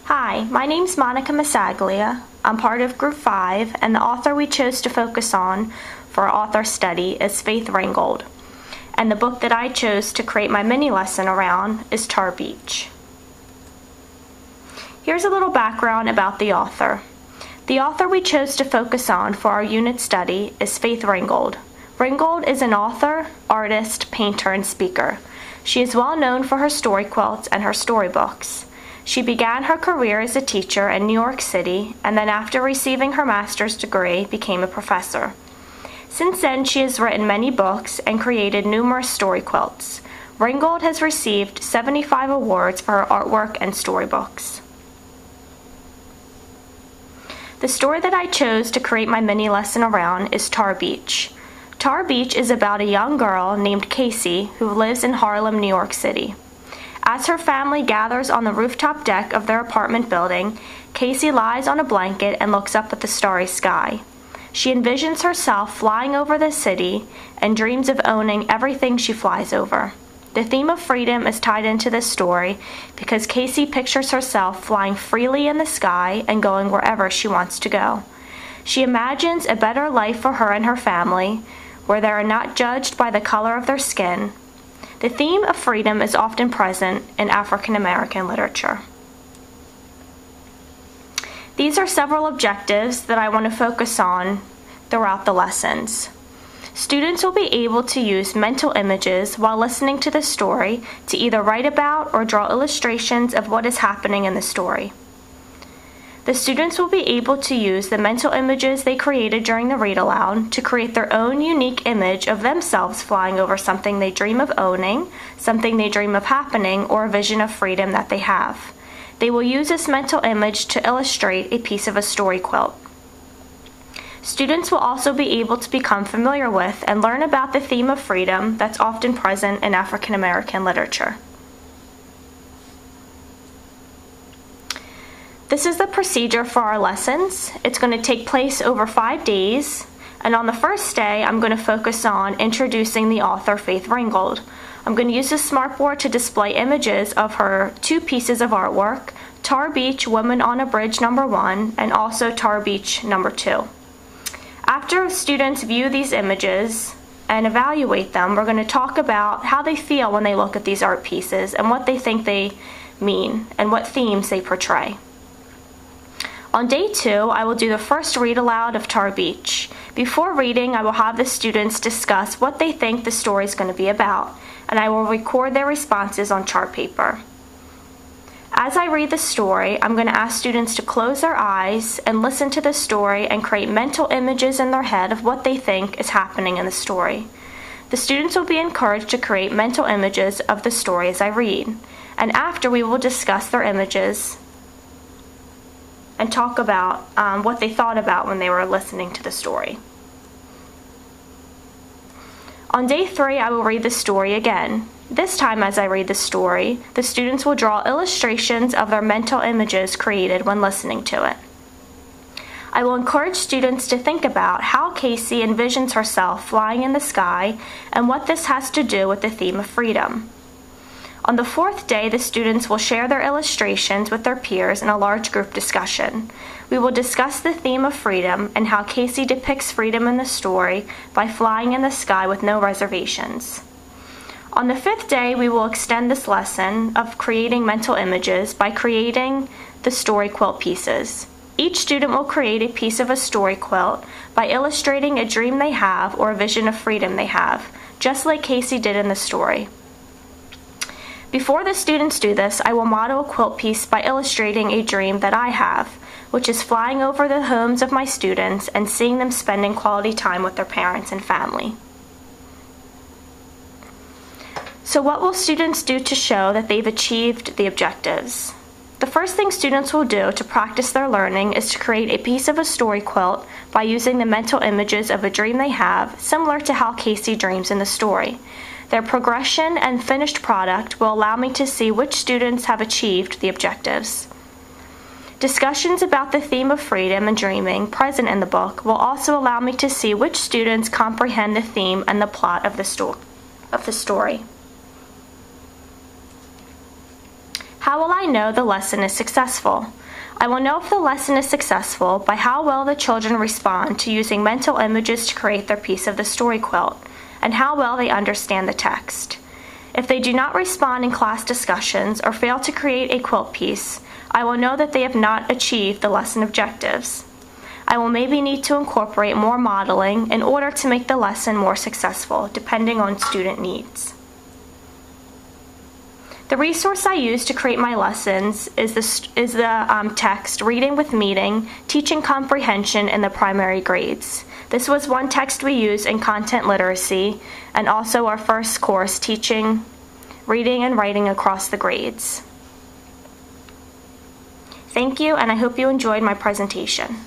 Hi, my name's Monica Massaglia. I'm part of Group 5, and the author we chose to focus on for our author study is Faith Ringgold. And the book that I chose to create my mini lesson around is Tar Beach. Here's a little background about the author. The author we chose to focus on for our unit study is Faith Ringgold. Ringgold is an author, artist, painter, and speaker. She is well known for her story quilts and her storybooks. She began her career as a teacher in New York City, and then after receiving her master's degree, became a professor. Since then, she has written many books and created numerous story quilts. Ringgold has received 75 awards for her artwork and storybooks. The story that I chose to create my mini lesson around is Tar Beach. Tar Beach is about a young girl named Casey who lives in Harlem, New York City. As her family gathers on the rooftop deck of their apartment building, Casey lies on a blanket and looks up at the starry sky. She envisions herself flying over the city and dreams of owning everything she flies over. The theme of freedom is tied into this story because Casey pictures herself flying freely in the sky and going wherever she wants to go. She imagines a better life for her and her family, where they are not judged by the color of their skin. The theme of freedom is often present in African American literature. These are several objectives that I want to focus on throughout the lessons. Students will be able to use mental images while listening to the story to either write about or draw illustrations of what is happening in the story. The students will be able to use the mental images they created during the read aloud to create their own unique image of themselves flying over something they dream of owning, something they dream of happening, or a vision of freedom that they have. They will use this mental image to illustrate a piece of a story quilt. Students will also be able to become familiar with and learn about the theme of freedom that's often present in African American literature. This is the procedure for our lessons. It's going to take place over 5 days, and on the first day, I'm going to focus on introducing the author, Faith Ringgold. I'm going to use the smartboard to display images of her 2 pieces of artwork, Tar Beach, Woman on a Bridge #1, and also Tar Beach #2. After students view these images and evaluate them, we're going to talk about how they feel when they look at these art pieces and what they think they mean and what themes they portray. On day 2, I will do the first read aloud of Tar Beach. Before reading, I will have the students discuss what they think the story is going to be about, and I will record their responses on chart paper. As I read the story, I'm going to ask students to close their eyes and listen to the story and create mental images in their head of what they think is happening in the story. The students will be encouraged to create mental images of the story as I read, and after we will discuss their images and talk about what they thought about when they were listening to the story. On day 3, I will read the story again. This time as I read the story, the students will draw illustrations of their mental images created when listening to it. I will encourage students to think about how Casey envisions herself flying in the sky and what this has to do with the theme of freedom. On the 4th day, the students will share their illustrations with their peers in a large group discussion. We will discuss the theme of freedom and how Casey depicts freedom in the story by flying in the sky with no reservations. On the 5th day, we will extend this lesson of creating mental images by creating the story quilt pieces. Each student will create a piece of a story quilt by illustrating a dream they have or a vision of freedom they have, just like Casey did in the story. Before the students do this, I will model a quilt piece by illustrating a dream that I have, which is flying over the homes of my students and seeing them spending quality time with their parents and family. So what will students do to show that they've achieved the objectives? The first thing students will do to practice their learning is to create a piece of a story quilt by using the mental images of a dream they have, similar to how Casey dreams in the story. Their progression and finished product will allow me to see which students have achieved the objectives. Discussions about the theme of freedom and dreaming present in the book will also allow me to see which students comprehend the theme and the plot of the story. How will I know the lesson is successful? I will know if the lesson is successful by how well the children respond to using mental images to create their piece of the story quilt, and how well they understand the text. If they do not respond in class discussions or fail to create a quilt piece, I will know that they have not achieved the lesson objectives. I will maybe need to incorporate more modeling in order to make the lesson more successful, depending on student needs. The resource I use to create my lessons is the text Reading with Meaning, Teaching Comprehension in the Primary Grades. This was one text we use in content literacy and also our first course, Teaching Reading and Writing Across the Grades. Thank you, and I hope you enjoyed my presentation.